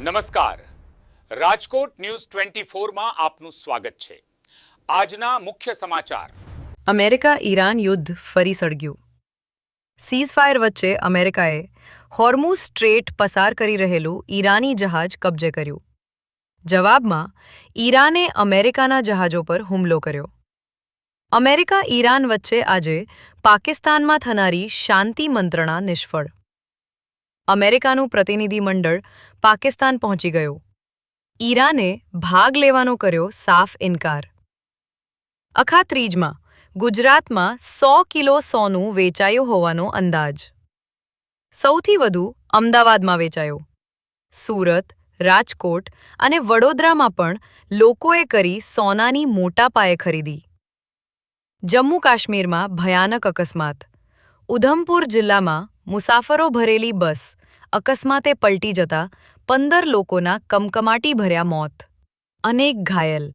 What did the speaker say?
નમસ્કાર, રાજકોટ ન્યૂઝ 24માં આપનું સ્વાગત છે। આજના મુખ્ય સમાચાર। અમેરિકા ઈરાન યુદ્ધ ફરી સળગ્યું। સીઝફાયર વચ્ચે અમેરિકાએ હોર્મુઝ સ્ટ્રેટ પસાર કરી રહેલું ઈરાની જહાજ કબજે કર્યું। જવાબમાં ઈરાને અમેરિકાના જહાજો પર હુમલો કર્યો। અમેરિકા ઈરાન વચ્ચે આજે પાકિસ્તાનમાં થનારી શાંતિ મંત્રણા નિષ્ફળ। અમેરિકાનું પ્રતિનિધિમંડળ પાકિસ્તાન પહોંચી ગયું। ઈરાને ભાગ લેવાનો કર્યો સાફ ઇનકાર। અખાત્રીજમાં ગુજરાતમાં 100 કિલો સોનું વેચાયું હોવાનો અંદાજ। સૌથી વધુ અમદાવાદમાં વેચાયું। સુરત, રાજકોટ અને વડોદરામાં પણ લોકોએ કરી સોનાની મોટા પાયે ખરીદી। જમ્મુ કાશ્મીરમાં ભયાનક અકસ્માત। ઉધમપુર જિલ્લામાં મુસાફરો ભરેલી બસ અકસ્માતે પલટી જતા 15 લોકોના કમકમાટી ભર્યા મોત, અનેક ઘાયલ।